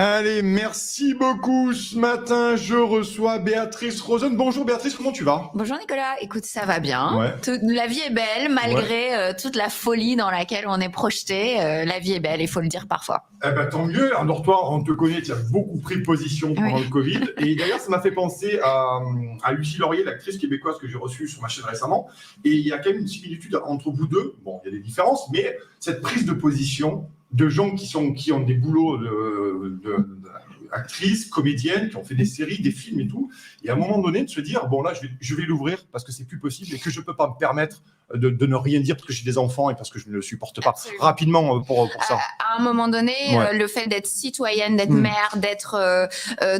Allez, merci beaucoup. Ce matin, je reçois Béatrice Rosen. Bonjour Béatrice, comment tu vas? Bonjour Nicolas, écoute, ça va bien. Ouais. La vie est belle malgré toute la folie dans laquelle on est projeté. La vie est belle, il faut le dire parfois. Eh ben, tant mieux. Alors toi, on te connaît, tu as beaucoup pris position pendant le Covid. Et d'ailleurs, ça m'a fait penser à Lucie Laurier, l'actrice québécoise que j'ai reçue sur ma chaîne récemment. Et il y a quand même une similitude entre vous deux. Bon, il y a des différences, mais cette prise de position de gens qui ont des boulots actrices, comédiennes, qui ont fait des séries, des films et tout, et à un moment donné de se dire, bon là, je vais l'ouvrir parce que c'est plus possible et que je peux pas me permettre de ne rien dire parce que j'ai des enfants et parce que je ne le supporte pas. Absolument. Rapidement pour ça. À un moment donné, le fait d'être citoyenne, d'être mère, d'être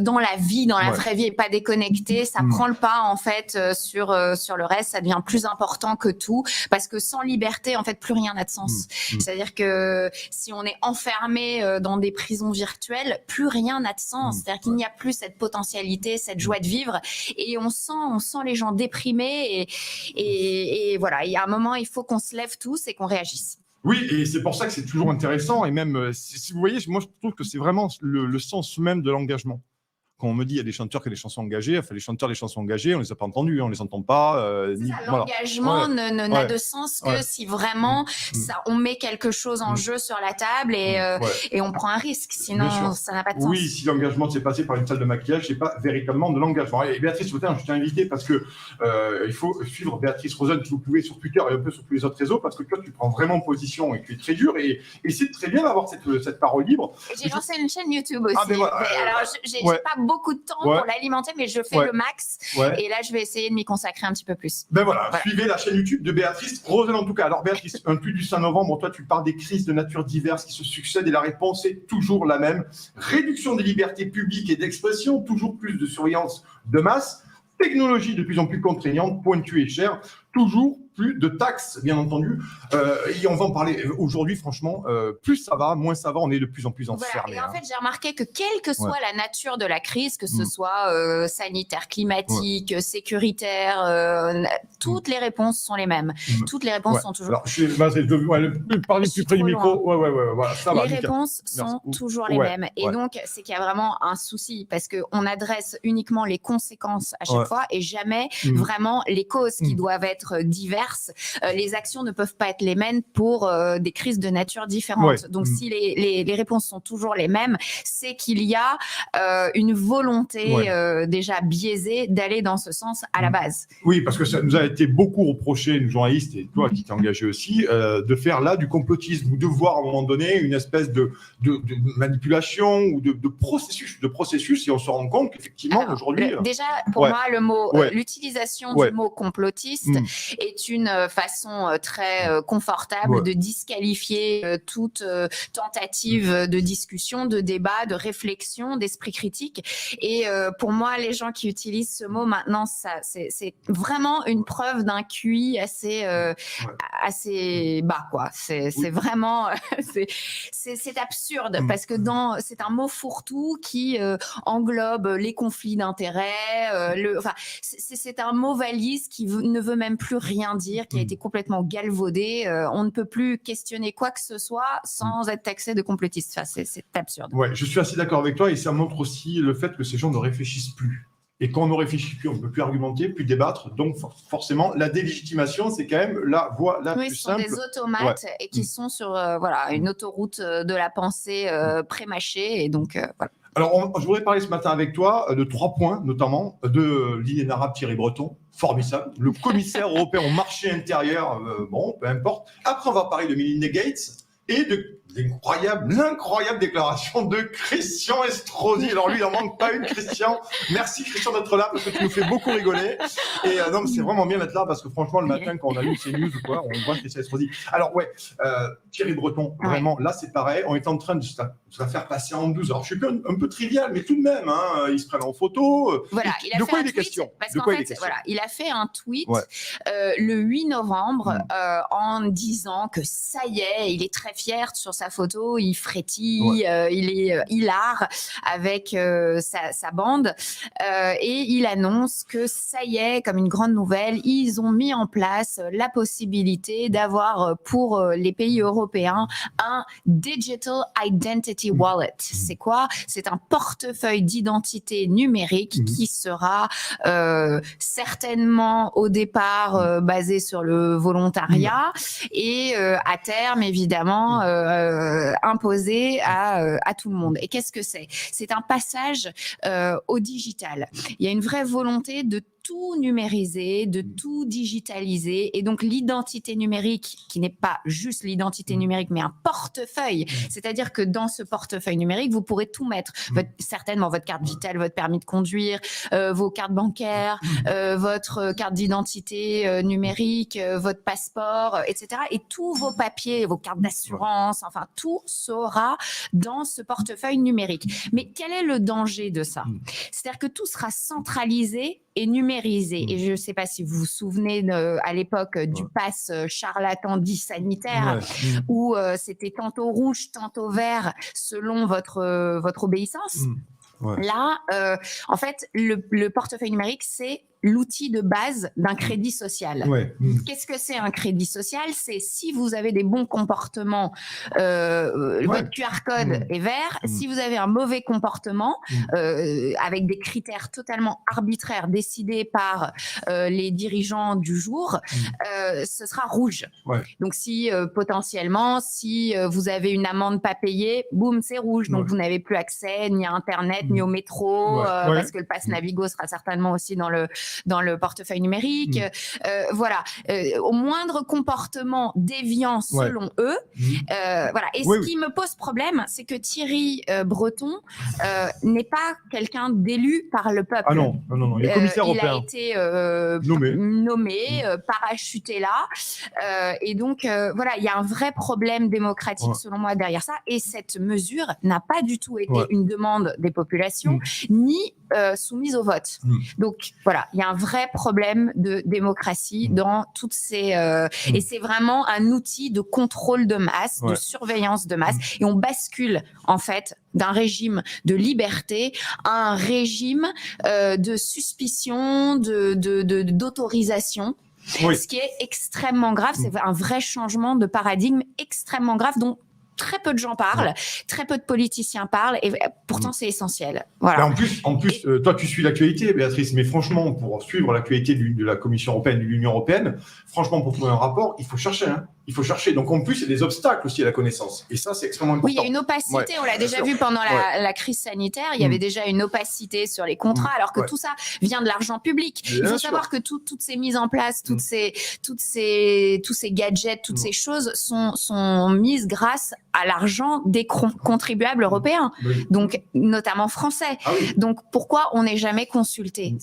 dans la vie, dans la vraie vie et pas déconnectée, ça prend le pas en fait sur le reste, ça devient plus important que tout parce que sans liberté, en fait, plus rien n'a de sens. C'est-à-dire que si on est enfermé dans des prisons virtuelles, plus rien n'a de sens. C'est-à-dire qu'il n'y a plus cette potentialité, cette joie de vivre et on sent les gens déprimés et voilà. Et à un moment, il faut qu'on se lève tous et qu'on réagisse. Oui, et c'est pour ça que c'est toujours intéressant. Et même, si vous voyez, moi, je trouve que c'est vraiment le sens même de l'engagement. Quand on me dit il y a des chanteurs qui ont des chansons engagées, enfin les chanteurs des chansons engagées, on les a pas entendus, on les entend pas. L'engagement n'a de sens que si vraiment on met quelque chose en jeu sur la table et on prend un risque. Sinon, ça n'a pas de sens. Oui, si l'engagement s'est passé par une salle de maquillage, c'est pas véritablement de l'engagement. Et Béatrice Rosen, je t'ai invité parce que il faut suivre Béatrice Rosen, si vous pouvez, sur Twitter et un peu sur tous les autres réseaux, parce que toi, tu prends vraiment position et tu es très dur. Et c'est très bien d'avoir cette parole libre. J'ai lancé une chaîne YouTube aussi. Alors, j'ai pas beaucoup de temps pour l'alimenter, mais je fais le max. Et là, je vais essayer de m'y consacrer un petit peu plus. Ben voilà, suivez la chaîne YouTube de Béatrice Rosen en tout cas. Alors Béatrice, un tweet du 5 novembre, toi tu parles des crises de nature diverses qui se succèdent et la réponse est toujours la même. Réduction des libertés publiques et d'expression, toujours plus de surveillance de masse, technologie de plus en plus contraignante, pointue et chère, toujours plus de taxes, bien entendu. Et on va en parler aujourd'hui, franchement. Plus ça va, moins ça va, on est de plus en plus enfermés. Et en fait, j'ai remarqué que quelle que soit la nature de la crise, que ce soit sanitaire, climatique, sécuritaire, toutes les réponses sont les mêmes. Toutes les réponses sont toujours... Alors, je vais parler plus près du micro. Voilà, ça va. Les réponses sont toujours les mêmes. Et donc, c'est qu'il y a vraiment un souci parce qu'on adresse uniquement les conséquences à chaque fois et jamais vraiment les causes qui doivent être diverses. Les actions ne peuvent pas être les mêmes pour des crises de nature différentes. Donc, si les réponses sont toujours les mêmes, c'est qu'il y a une volonté déjà biaisée d'aller dans ce sens à la base. Oui, parce que ça nous a été beaucoup reproché, nous journalistes, et toi qui t'es engagé aussi, de faire là du complotisme ou de voir à un moment donné une espèce de manipulation ou de processus et on se rend compte qu'effectivement aujourd'hui... Déjà, pour moi, le mot, l'utilisation du mot complotiste est une façon très confortable de disqualifier toute tentative de discussion, de débat, de réflexion, d'esprit critique. Et pour moi, les gens qui utilisent ce mot maintenant, c'est vraiment une preuve d'un QI assez bas, quoi. C'est vraiment, c'est absurde parce que c'est un mot fourre-tout qui englobe les conflits d'intérêts. C'est un mot valise qui ne veut même plus rien dire, qui a été complètement galvaudé. On ne peut plus questionner quoi que ce soit sans être taxé de complotiste. Enfin, c'est absurde. Ouais, je suis assez d'accord avec toi et ça montre aussi le fait que ces gens ne réfléchissent plus. Et quand on ne réfléchit plus, on ne peut plus argumenter, plus débattre. Donc, forcément, la délégitimation, c'est quand même la voie la plus simple. Ce sont des automates et qui sont sur une autoroute de la pensée prémâchée. Et donc, voilà. Alors, je voudrais parler ce matin avec toi de 3 points, notamment de l'inénarrable Thierry Breton, formidable, le commissaire européen au marché intérieur, peu importe. Après, on va parler de Melinda Gates et de l'incroyable déclaration de Christian Estrosi. Alors lui, il n'en manque pas une, Christian. Merci Christian d'être là parce que tu nous fais beaucoup rigoler. Et non, c'est vraiment bien d'être là parce que franchement, le matin, quand on a lu ces news ou quoi, on voit Christian Estrosi. Alors Thierry Breton, vraiment, là, c'est pareil. On est en train de se la faire passer en 12. Alors, je suis un peu trivial, mais tout de même, ils se prennent en photo. Voilà, de quoi il est question? Parce qu'en fait, il a fait un tweet le 8 novembre en disant que ça y est, il est très fier sur sa photo, il frétille, il est hilar avec sa bande et il annonce que ça y est, comme une grande nouvelle, ils ont mis en place la possibilité d'avoir pour les pays européens un Digital Identity Wallet. C'est quoi? C'est un portefeuille d'identité numérique qui sera certainement au départ basé sur le volontariat et à terme évidemment imposé à tout le monde. Et qu'est-ce que c'est? C'est un passage au digital. Il y a une vraie volonté de tout numériser, de tout digitaliser, et donc l'identité numérique, qui n'est pas juste l'identité numérique, mais un portefeuille, c'est-à-dire que dans ce portefeuille numérique, vous pourrez tout mettre, certainement votre carte vitale, votre permis de conduire, vos cartes bancaires, votre carte d'identité numérique, votre passeport, etc. Et tous vos papiers, vos cartes d'assurance, enfin tout sera dans ce portefeuille numérique. Mais quel est le danger de ça? C'est-à-dire que tout sera centralisé et numérisé. Et je ne sais pas si vous vous souvenez à l'époque du pass charlatan dit sanitaire, où c'était tantôt rouge, tantôt vert, selon votre obéissance. Là, en fait, le portefeuille numérique, c'est l'outil de base d'un crédit social. Qu'est-ce que c'est un crédit social? C'est si vous avez des bons comportements, votre QR code est vert. Si vous avez un mauvais comportement, avec des critères totalement arbitraires décidés par les dirigeants du jour, ce sera rouge. Donc si potentiellement, si vous avez une amende pas payée, boum, c'est rouge. Donc vous n'avez plus accès ni à Internet, ni au métro, parce que le pass Navigo sera certainement aussi dans le portefeuille numérique. Voilà. Au moindre comportement déviant selon eux. Voilà. Et ce qui me pose problème, c'est que Thierry Breton n'est pas quelqu'un d'élu par le peuple. Ah non, il est commissaire européen. Il a été nommé parachuté là. Et donc, voilà, il y a un vrai problème démocratique, selon moi, derrière ça. Et cette mesure n'a pas du tout été une demande des populations, ni soumise au vote. Donc, voilà, il y a un vrai problème de démocratie dans toutes ces... et c'est vraiment un outil de contrôle de masse, de surveillance de masse. Et on bascule, en fait, d'un régime de liberté à un régime de suspicion, d'autorisation. Ce qui est extrêmement grave. C'est un vrai changement de paradigme extrêmement grave dont très peu de gens parlent, très peu de politiciens parlent, et pourtant c'est essentiel. Voilà. En plus, toi tu suis l'actualité, Béatrice, mais franchement, pour suivre l'actualité de la Commission européenne, de l'Union européenne, franchement, pour trouver un rapport, il faut chercher. Il faut chercher. Donc en plus, il y a des obstacles aussi à la connaissance. Et ça, c'est extrêmement important. Oui, il y a une opacité. On l'a déjà vu pendant la crise sanitaire. Il y avait déjà une opacité sur les contrats, alors que tout ça vient de l'argent public. Il faut savoir que toutes ces mises en place, tous ces gadgets, toutes ces choses sont mises grâce à l'argent des contribuables européens, donc notamment français. Donc pourquoi on n'est jamais consulté?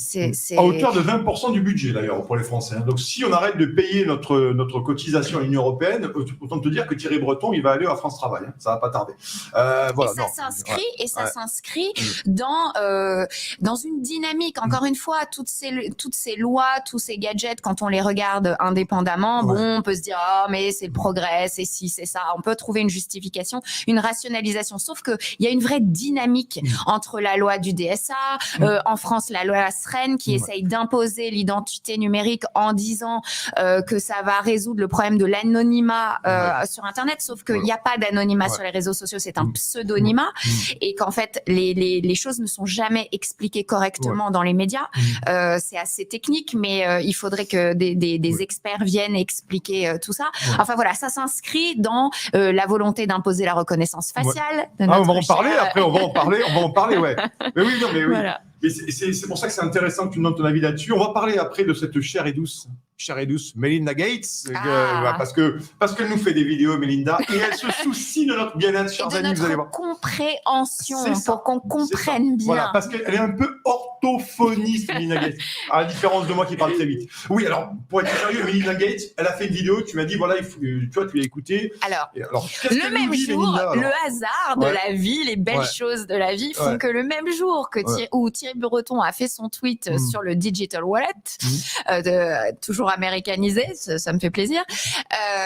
À hauteur de 20% du budget d'ailleurs pour les Français. Donc si on arrête de payer notre cotisation à l'Union européenne, autant te dire que Thierry Breton, il va aller à France Travail. Ça va pas tarder. Voilà. Et ça s'inscrit dans une dynamique. Encore une fois, toutes ces lois, tous ces gadgets, quand on les regarde indépendamment, on peut se dire mais c'est le progrès, c'est ci, c'est ça. On peut trouver une justification, une rationalisation. Sauf que il y a une vraie dynamique entre la loi du DSA, en France la loi SREN qui essaye d'imposer l'identité numérique en disant que ça va résoudre le problème de l'anonymat sur Internet. Sauf qu'il n'y a pas d'anonymat sur les réseaux sociaux, c'est un pseudonymat, et qu'en fait les choses ne sont jamais expliquées correctement dans les médias. C'est assez technique, mais il faudrait que des experts viennent expliquer tout ça. Enfin voilà, ça s'inscrit dans la volonté d'imposer la reconnaissance faciale. On va en parler après, on va en parler, ouais. Mais oui, non, mais oui. Voilà. Mais c'est pour ça que c'est intéressant que tu nous donnes ton avis là-dessus. On va parler après de cette chère et douce Melinda Gates, parce qu'elle nous fait des vidéos, Melinda, et elle se soucie de notre bien-être, chers amis, vous allez voir. Compréhension, pour qu'on comprenne bien. Voilà, parce qu'elle est un peu orthophoniste, Melinda Gates, à la différence de moi qui parle très vite. Oui, alors, pour être sérieux, Melinda Gates, elle a fait une vidéo, tu m'as dit, voilà, tu l'as écouté. Alors le même jour, Melinda, le hasard de la vie, les belles choses de la vie font que le même jour où Thierry Breton a fait son tweet sur le Digital Wallet, toujours toujours américanisé, ça me fait plaisir.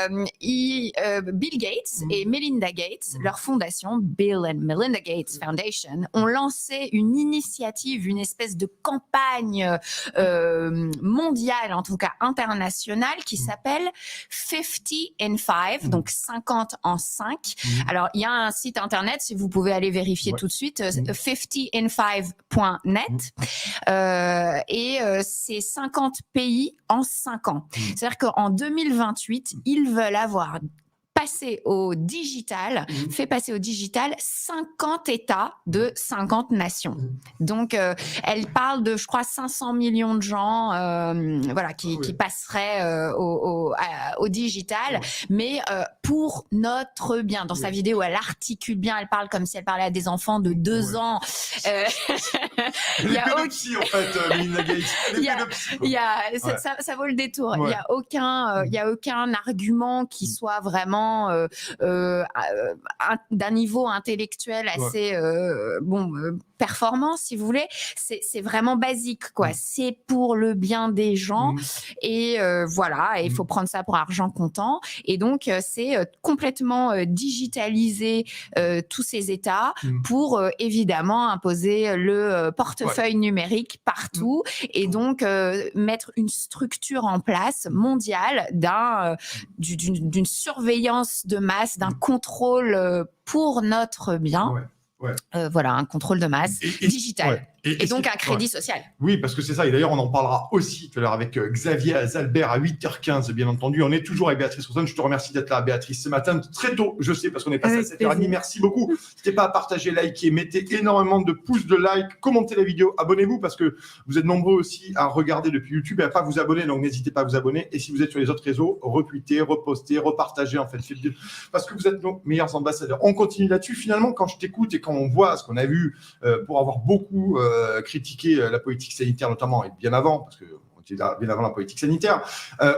Bill Gates et Melinda Gates, leur fondation, Bill and Melinda Gates Foundation, ont lancé une initiative, une espèce de campagne mondiale, en tout cas internationale, qui s'appelle 50 in 5, donc 50 en 5. Alors, il y a un site internet, si vous pouvez aller vérifier tout de suite, 50in5.net, et c'est 50 pays en 5 ans. C'est-à-dire qu'en 2028, ils veulent avoir fait passer au digital 50 États de 50 nations. Donc, elle parle de, je crois, 500 millions de gens qui passeraient au digital, mais pour notre bien. Dans sa vidéo, elle articule bien, elle parle comme si elle parlait à des enfants de 2 ans. Il y a aussi, en fait, Melinda Gates. Ça vaut le détour. Il n'y a aucun argument qui soit vraiment d'un niveau intellectuel assez performant, si vous voulez. C'est vraiment basique, quoi. C'est pour le bien des gens et voilà. Et il faut prendre ça pour argent comptant. Et donc c'est complètement digitaliser tous ces États pour évidemment imposer le portefeuille numérique partout et donc mettre une structure en place mondiale d'une surveillance de masse, d'un contrôle pour notre bien. Voilà, un contrôle de masse digital. Et donc un crédit social. Oui, parce que c'est ça. Et d'ailleurs, on en parlera aussi tout à l'heure avec Xavier Azalbert à 8h15, bien entendu. On est toujours avec Béatrice Rossonne. Je te remercie d'être là, Béatrice, ce matin, très tôt. Je sais, parce qu'on est passé à 7h30. Merci beaucoup. N'hésitez pas à partager, liker, mettez énormément de pouces de like, commentez la vidéo, abonnez-vous, parce que vous êtes nombreux aussi à regarder depuis YouTube et à pas vous abonner. Donc, n'hésitez pas à vous abonner. Et si vous êtes sur les autres réseaux, retweetez, repostez, repartagez, en fait, parce que vous êtes nos meilleurs ambassadeurs. On continue là-dessus. Finalement, quand je t'écoute et quand on voit ce qu'on a vu pour avoir beaucoup critiquer la politique sanitaire notamment, et bien avant, parce qu'on était là bien avant la politique sanitaire,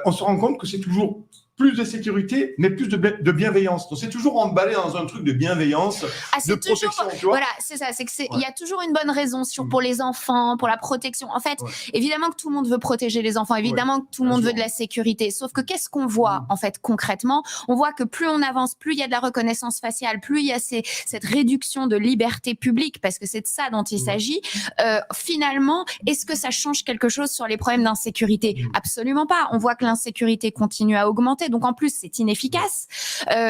on se rend compte que c'est toujours plus de sécurité, mais plus de bienveillance. Donc, c'est toujours emballé dans un truc de bienveillance, de protection. Tu vois, voilà, c'est ça. C'est que il y a toujours une bonne raison pour les enfants, pour la protection. En fait, évidemment que tout le monde veut protéger les enfants, évidemment que tout le monde veut de la sécurité. Sauf que qu'est-ce qu'on voit, en fait, concrètement? On voit que plus on avance, plus il y a de la reconnaissance faciale, plus il y a cette réduction de liberté publique, parce que c'est de ça dont il s'agit. Finalement, est-ce que ça change quelque chose sur les problèmes d'insécurité? Absolument pas. On voit que l'insécurité continue à augmenter. Donc, en plus, c'est inefficace.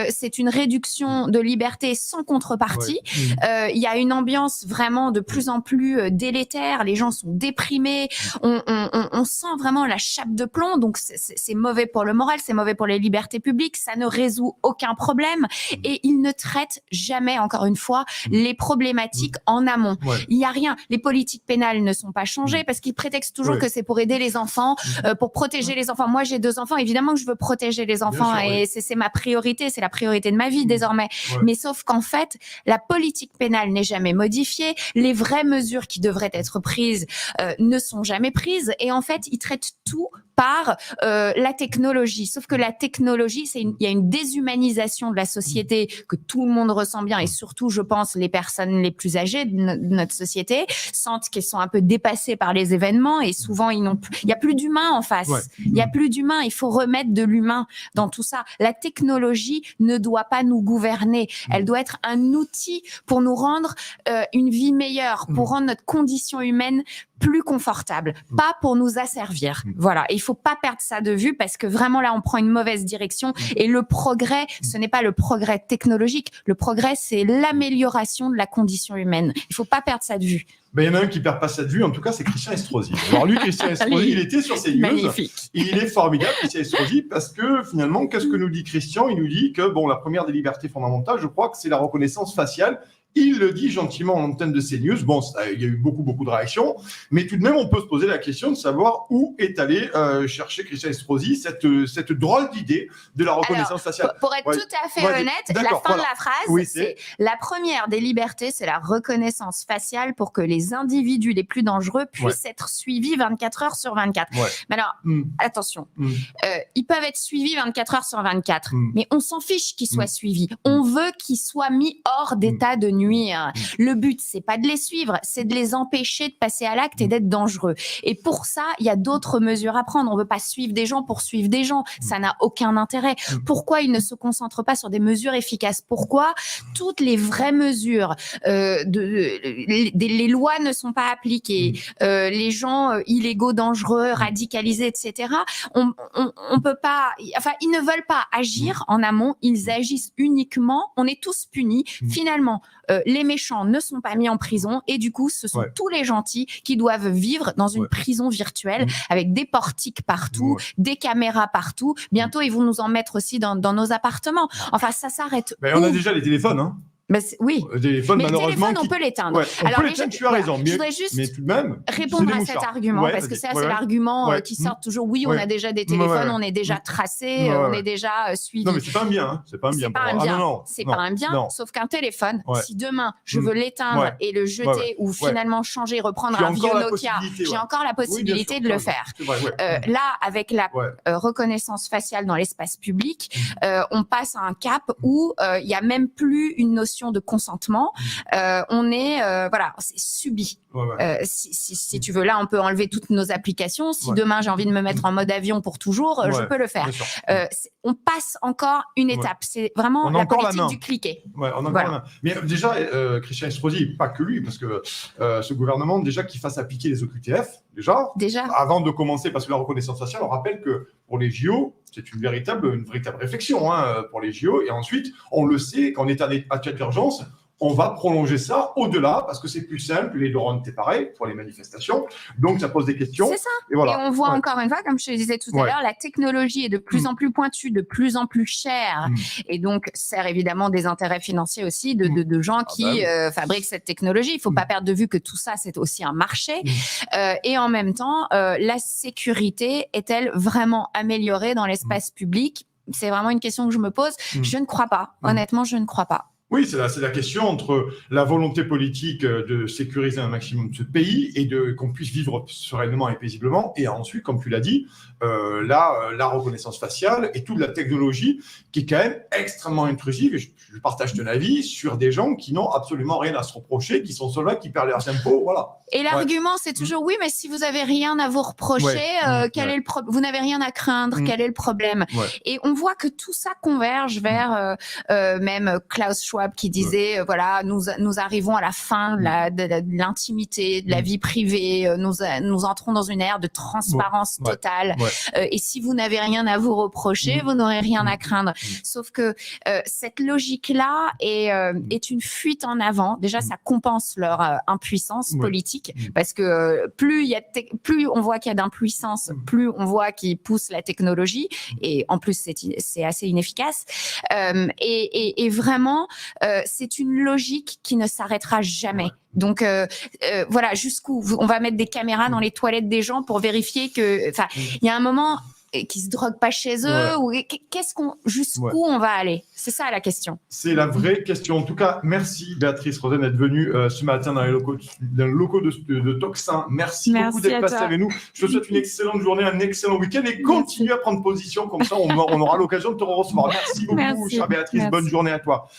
C'est une réduction de liberté sans contrepartie. Il y a une ambiance vraiment de plus en plus délétère. Les gens sont déprimés. On sent vraiment la chape de plomb. Donc, c'est mauvais pour le moral, c'est mauvais pour les libertés publiques. Ça ne résout aucun problème. Et il ne traite jamais, encore une fois, les problématiques en amont. Il n'y a rien. Les politiques pénales ne sont pas changées parce qu'ils prétextent toujours que c'est pour aider les enfants, pour protéger les enfants. Moi, j'ai 2 enfants. Évidemment que je veux protéger les enfants et c'est ma priorité, c'est la priorité de ma vie désormais. Mais sauf qu'en fait, la politique pénale n'est jamais modifiée, les vraies mesures qui devraient être prises ne sont jamais prises et en fait, ils traitent tout par la technologie. Sauf que la technologie, il y a une déshumanisation de la société que tout le monde ressent bien et surtout, je pense, les personnes les plus âgées de notre société sentent qu'elles sont un peu dépassées par les événements et souvent, il n'y a plus d'humain en face. Il n'y a plus d'humain. Il faut remettre de l'humain dans tout ça. La technologie ne doit pas nous gouverner. Elle doit être un outil pour nous rendre une vie meilleure, pour rendre notre condition humaine plus confortable, pas pour nous asservir. Voilà. Et il faut pas perdre ça de vue parce que vraiment là, on prend une mauvaise direction et le progrès, ce n'est pas le progrès technologique. Le progrès, c'est l'amélioration de la condition humaine. Il faut pas perdre ça de vue. Ben, il y en a un qui perd pas ça de vue, en tout cas, c'est Christian Estrosi. Alors lui, Christian Estrosi, il était sur CNews. Magnifique. Il est formidable, Christian Estrosi, parce que finalement, qu'est-ce que nous dit Christian? Il nous dit que bon, la première des libertés fondamentales, je crois que c'est la reconnaissance faciale. Il le dit gentiment en antenne de CNews. Bon, il y a eu beaucoup de réactions, mais tout de même, on peut se poser la question de savoir où est allé chercher Christian Estrosi cette drôle d'idée de la reconnaissance faciale. Pour être tout à fait honnête, la fin de la phrase, c'est la première des libertés, c'est la reconnaissance faciale pour que les les individus les plus dangereux puissent être suivis 24 heures sur 24. Mais alors, attention, ils peuvent être suivis 24 heures sur 24, mais on s'en fiche qu'ils soient suivis. On veut qu'ils soient mis hors d'état de nuire. Le but, c'est pas de les suivre, c'est de les empêcher de passer à l'acte et d'être dangereux. Et pour ça, il y a d'autres mesures à prendre. On veut pas suivre des gens pour suivre des gens. Ça n'a aucun intérêt. Pourquoi ils ne se concentrent pas sur des mesures efficaces? Pourquoi toutes les vraies mesures, les lois ne sont pas appliquées, les gens illégaux, dangereux, radicalisés, etc. On peut pas, enfin, ils ne veulent pas agir en amont, ils agissent uniquement, on est tous punis. Finalement, les méchants ne sont pas mis en prison et du coup, ce sont tous les gentils qui doivent vivre dans une prison virtuelle avec des portiques partout, des caméras partout. Bientôt, ils vont nous en mettre aussi dans nos appartements. Enfin, ça s'arrête. Ben, on a déjà les téléphones, hein. Oui, mais le téléphone, on peut l'éteindre. Alors, tu as raison. Je voudrais juste mais tout de même, répondre à cet argument, parce que c'est l'argument qui sort toujours. Oui, on a déjà des téléphones, on est déjà tracé, on est déjà suivi. Non, mais c'est pas un bien. Hein. C'est pas un bien. C'est pas un bien. Sauf qu'un téléphone, si demain je veux l'éteindre et le jeter ou finalement changer, reprendre un vieux Nokia, j'ai encore la possibilité de le faire. Là, avec la reconnaissance faciale dans l'espace public, on passe à un cap où il y a même plus une notion de consentement, on est c'est subi. Si tu veux, là on peut enlever toutes nos applications. Si demain j'ai envie de me mettre en mode avion pour toujours, je peux le faire. On passe encore une étape. C'est vraiment la politique du cliquer. On a encore la main. Mais déjà, Christian Estrosi, pas que lui, parce que ce gouvernement, déjà qu'il fasse appliquer les OQTF, déjà, avant de commencer, parce que la reconnaissance faciale, on rappelle que pour les JO, c'est une véritable réflexion pour les JO. Et ensuite, on le sait, quand on est en état d'urgence, on va prolonger ça au-delà parce que c'est plus simple. Les drones, c'est pareil pour les manifestations. Donc, ça pose des questions. C'est ça. Et on voit encore une fois, comme je te disais tout à l'heure, la technologie est de plus en plus pointue, de plus en plus chère. Et donc, sert évidemment des intérêts financiers aussi de gens qui fabriquent cette technologie. Il ne faut pas perdre de vue que tout ça, c'est aussi un marché. Et en même temps, la sécurité est-elle vraiment améliorée dans l'espace public? C'est vraiment une question que je me pose. Je ne crois pas. Honnêtement, je ne crois pas. Oui, c'est la question entre la volonté politique de sécuriser un maximum ce pays et qu'on puisse vivre sereinement et paisiblement. Et ensuite, comme tu l'as dit, la reconnaissance faciale et toute la technologie qui est quand même extrêmement intrusive. Et je partage ton avis sur des gens qui n'ont absolument rien à se reprocher, qui sont seuls là, qui perdent leurs impôts. Voilà. Et l'argument, c'est toujours oui, mais si vous n'avez rien à vous reprocher, quel est le problème? Vous n'avez rien à craindre, quel est le problème? Et on voit que tout ça converge vers même Klaus Schwab qui disait nous arrivons à la fin de l'intimité, de la vie privée, nous entrons dans une ère de transparence totale. Et si vous n'avez rien à vous reprocher, vous n'aurez rien à craindre. Sauf que cette logique-là est une fuite en avant. Déjà, ça compense leur impuissance politique, parce que plus on voit qu'il y a d'impuissance, plus on voit qu'ils poussent la technologie, et en plus c'est assez inefficace. Et vraiment, c'est une logique qui ne s'arrêtera jamais. Donc jusqu'où on va mettre des caméras dans les toilettes des gens pour vérifier que, il y a un moment qui se droguent pas chez eux, ou jusqu'où on va aller? C'est ça la question. C'est la vraie question. En tout cas, merci Béatrice Rosen d'être venue ce matin dans les locaux de Tocsin. Merci beaucoup d'être passée avec nous. Je te souhaite une excellente journée, un excellent week-end et continue à prendre position, comme ça on aura l'occasion de te recevoir. Merci beaucoup, chère Béatrice. Bonne journée à toi.